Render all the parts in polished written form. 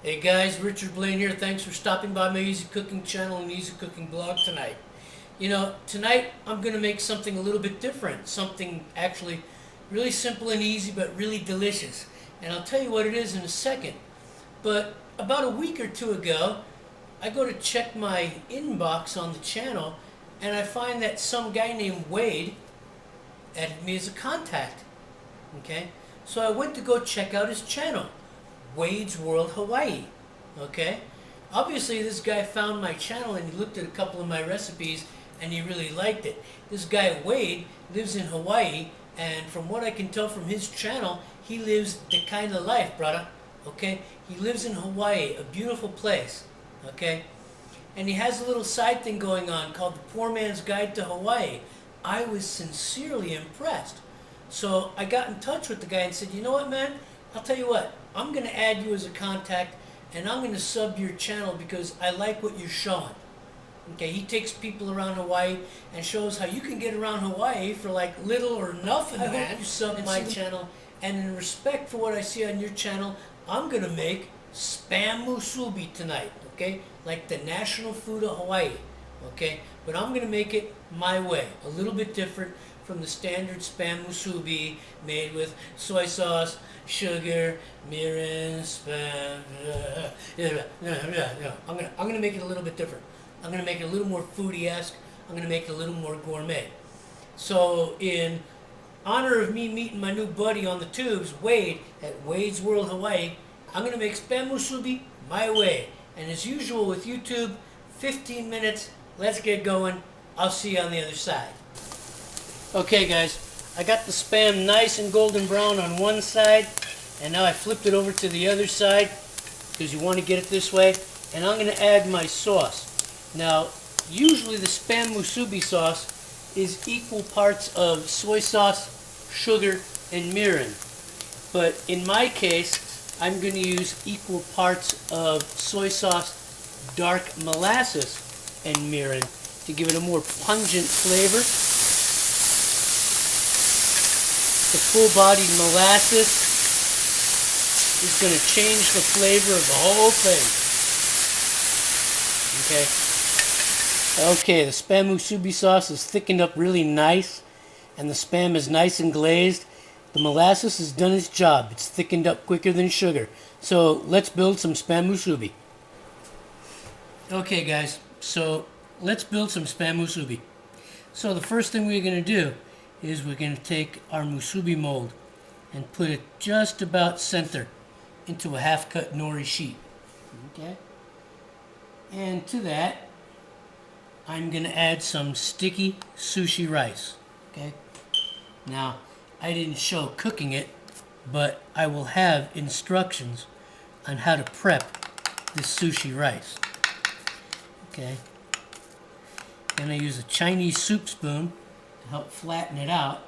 Hey guys, Richard Blaine here. Thanks for stopping by my Easy Cooking channel and Easy Cooking blog tonight. Tonight I'm going to make something a little bit different. Something actually really simple and easy but really delicious. And I'll tell you what it is in a second. But about a week or two ago, I go to check my inbox on the channel and I find that some guy named Wade added me as a contact. Okay? So I went to go check out his channel. Wade's World Hawaii. Okay? Obviously, this guy found my channel and he looked at a couple of my recipes and he really liked it. This guy, Wade, lives in Hawaii, and from what I can tell from his channel, he lives the kind of life, brother. Okay? He lives in Hawaii, a beautiful place. Okay? And he has a little side thing going on called The Poor Man's Guide to Hawaii. I was sincerely impressed. So I got in touch with the guy and said, you know what, man? I'll tell you what, I'm going to add you as a contact and I'm going to sub your channel because I like what you're showing. Okay, he takes people around Hawaii and shows how you can get around Hawaii for like little or nothing, man. I hope you sub my channel, and in respect for what I see on your channel, I'm going to make spam musubi tonight, okay? Like the national food of Hawaii, okay? But I'm going to make it my way, a little bit different from the standard spam musubi made with soy sauce, sugar, mirin, spam. I'm gonna make it a little bit different. I'm gonna make it a little more foodie-esque. I'm gonna make it a little more gourmet. So in honor of me meeting my new buddy on the tubes, Wade, at Wade's World Hawaii, I'm gonna make spam musubi my way. And as usual with YouTube, 15 minutes. Let's get going. I'll see you on the other side. Okay guys, I got the spam nice and golden brown on one side, and now I flipped it over to the other side because you want to get it this way, and I'm going to add my sauce. Now, usually the spam musubi sauce is equal parts of soy sauce, sugar, and mirin, but in my case, I'm going to use equal parts of soy sauce, dark molasses, and mirin to give it a more pungent flavor. The full-bodied molasses is going to change the flavor of the whole thing. Okay, the spam musubi sauce is thickened up really nice, and the spam is nice and glazed. The molasses has done its job. It's thickened up quicker than sugar. So let's build some spam musubi. Okay guys, so let's build some spam musubi. So the first thing we're going to do is we're going to take our musubi mold and put it just about center into a half-cut nori sheet. Okay? And to that, I'm going to add some sticky sushi rice. Okay? Now, I didn't show cooking it, but I will have instructions on how to prep this sushi rice. Okay? I'm going to use a Chinese soup spoon to help flatten it out.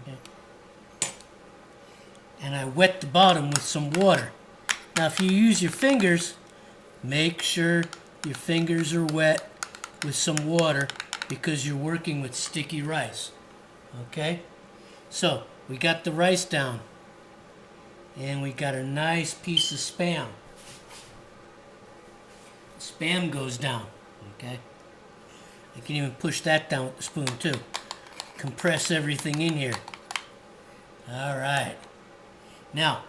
Okay. And I wet the bottom with some water. Now if you use your fingers, make sure your fingers are wet with some water because you're working with sticky rice. Okay? So we got the rice down and we got a nice piece of spam. Spam goes down. Okay? I can even push that down with the spoon too. Compress everything in here. Alright. Now,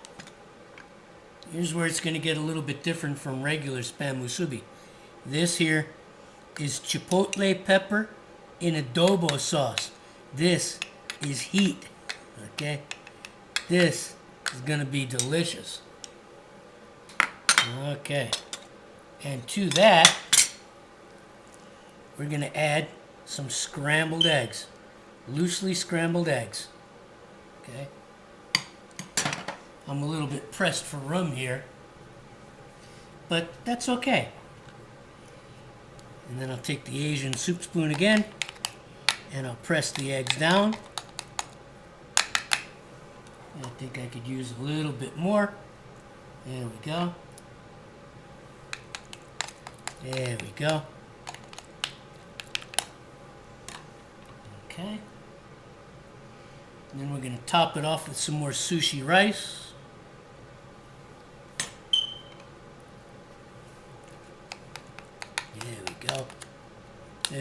here's where it's going to get a little bit different from regular spam musubi. This here is chipotle pepper in adobo sauce. This is heat. Okay? This is going to be delicious. Okay. And to that, we're going to add some scrambled eggs, loosely scrambled eggs. Okay? I'm a little bit pressed for room here, but that's okay. And then I'll take the Asian soup spoon again, and I'll press the eggs down. I think I could use a little bit more. There we go. There we go. Okay. And then we're going to top it off with some more sushi rice.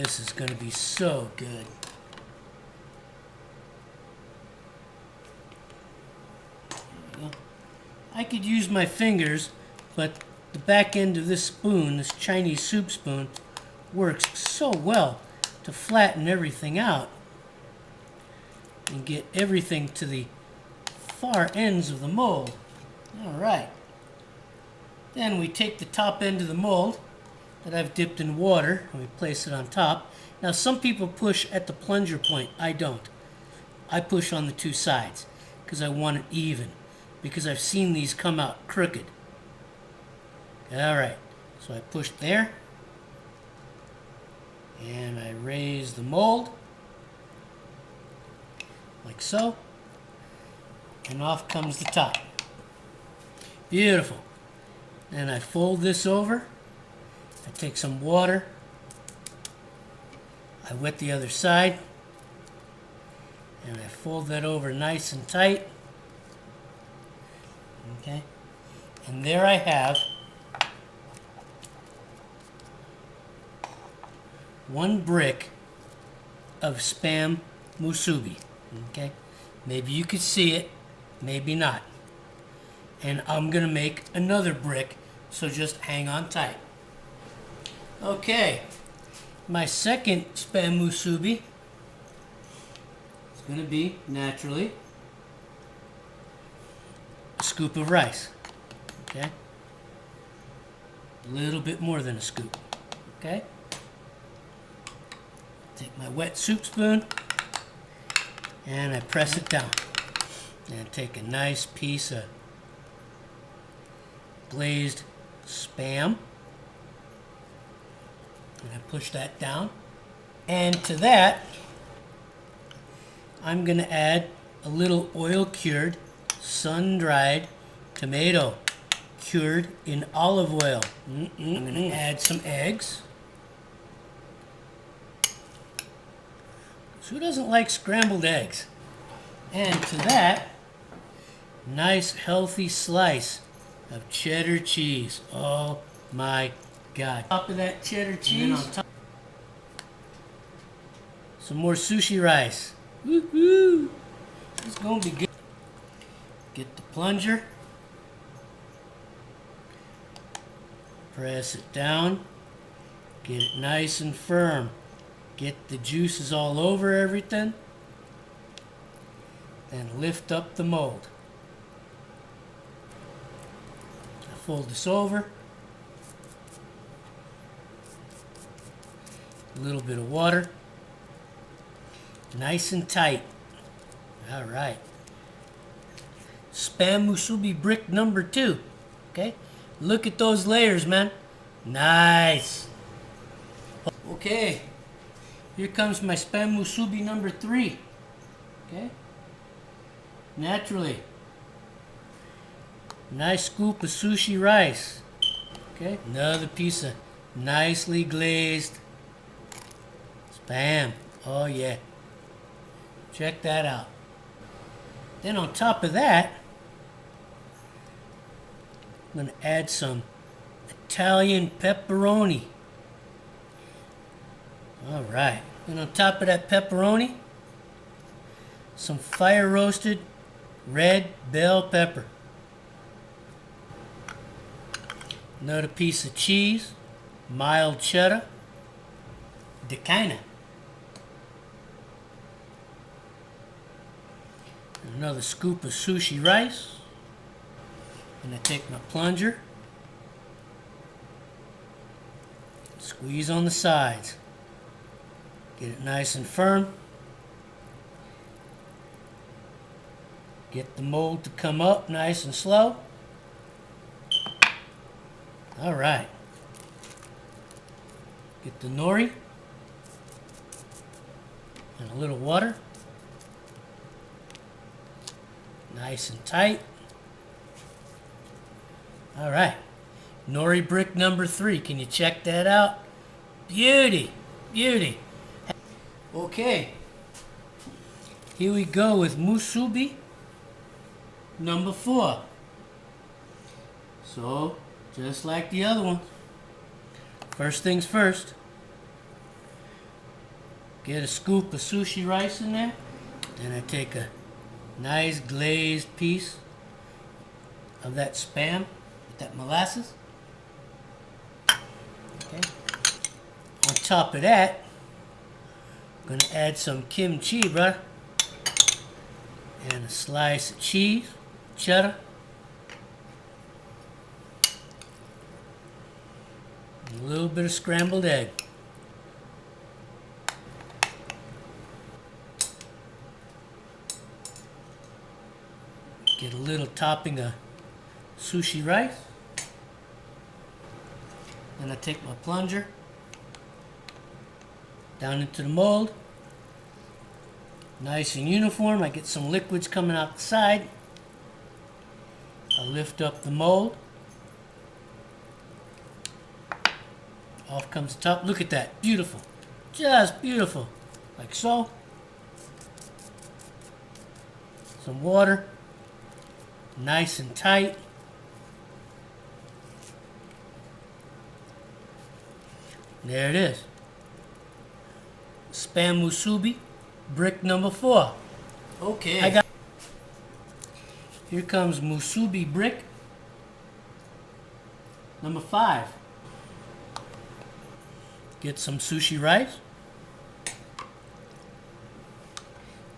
This is going to be so good. I could use my fingers, but the back end of this spoon, this Chinese soup spoon, works so well to flatten everything out and get everything to the far ends of the mold. All right. Then we take the top end of the mold that I've dipped in water and we place it on top. Now some people push at the plunger point. I don't. I push on the two sides because I want it even, because I've seen these come out crooked. All right. So I push there and I raise the mold like so, and off comes the top. Beautiful. Then I fold this over. I take some water. I wet the other side. And I fold that over nice and tight. Okay. And there I have one brick of Spam musubi. Okay. Maybe you could see it, maybe not. And I'm going to make another brick, so just hang on tight. Okay, my second Spam musubi is going to be, naturally, a scoop of rice. Okay? A little bit more than a scoop. Okay? Take my wet soup spoon and I press it down. And take a nice piece of glazed Spam. And I push that down. And to that, I'm going to add a little oil-cured, sun-dried tomato, cured in olive oil. I'm going to add some eggs. So who doesn't like scrambled eggs? And to that, nice healthy slice of cheddar cheese. Oh my God. Top of that cheddar cheese, on top, some more sushi rice. Woohoo! It's going to be good. Get the plunger. Press it down. Get it nice and firm. Get the juices all over everything. Then lift up the mold. I fold this over. A little bit of water. Nice and tight. All right. Spam musubi brick number 2. Okay? Look at those layers, man. Nice. Okay. Here comes my Spam musubi number 3. Okay? Naturally. Nice scoop of sushi rice. Okay? Another piece of nicely glazed Spam. Oh yeah. Check that out. Then on top of that, I'm going to add some Italian pepperoni. All right. And on top of that pepperoni, some fire roasted red bell pepper. Another piece of cheese, mild cheddar, Dakina. Another scoop of sushi rice. And I take my plunger, squeeze on the sides, get it nice and firm, get the mold to come up nice and slow. All right. Get the nori and a little water, nice and tight. All right, nori brick number 3. Can you check that out? Beauty, beauty. Okay, here we go with musubi number 4. So, just like the other one, first things first, Get a scoop of sushi rice in there. Then I take a nice glazed piece of that Spam with that molasses. Okay. On top of that, I'm going to add some kimchi, brother. And a slice of cheese, cheddar. And a little bit of scrambled egg. Get a little topping of sushi rice. Then I take my plunger down into the mold. Nice and uniform. I get some liquids coming out the side. I lift up the mold. Off comes the top. Look at that. Beautiful. Just beautiful. Like so. Some water. Nice and tight. There it is. Spam musubi, brick number 4. Okay. Here comes musubi brick number 5. Get some sushi rice.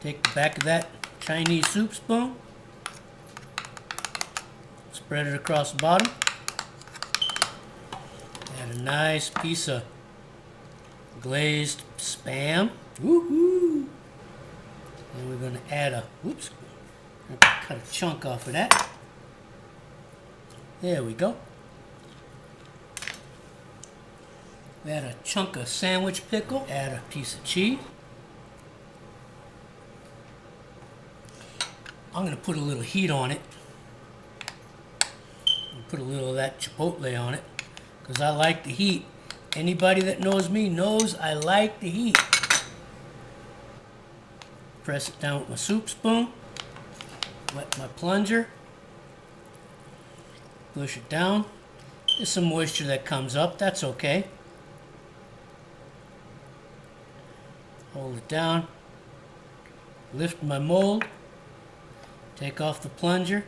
Take the back of that Chinese soup spoon. Spread it across the bottom. Add a nice piece of glazed Spam. Woohoo! And we're going to add a, whoops, cut a chunk off of that. There we go. Add a chunk of sandwich pickle. Add a piece of cheese. I'm going to put a little heat on it. Put a little of that chipotle on it because I like the heat. Anybody that knows me knows I like the heat. Press it down with my soup spoon. Wet my plunger. Push it down. There's some moisture that comes up. That's okay. Hold it down. Lift my mold. Take off the plunger.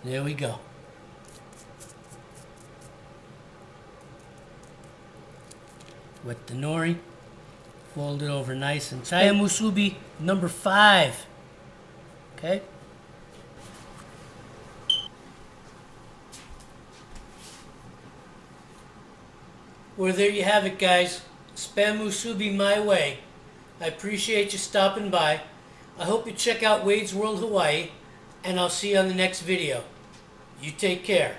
There we go. Wet the nori, fold it over nice and tight. Spam musubi number 5. Okay. Well, there you have it, guys. Spam musubi my way. I appreciate you stopping by. I hope you check out Wade's World Hawaii, and I'll see you on the next video. You take care.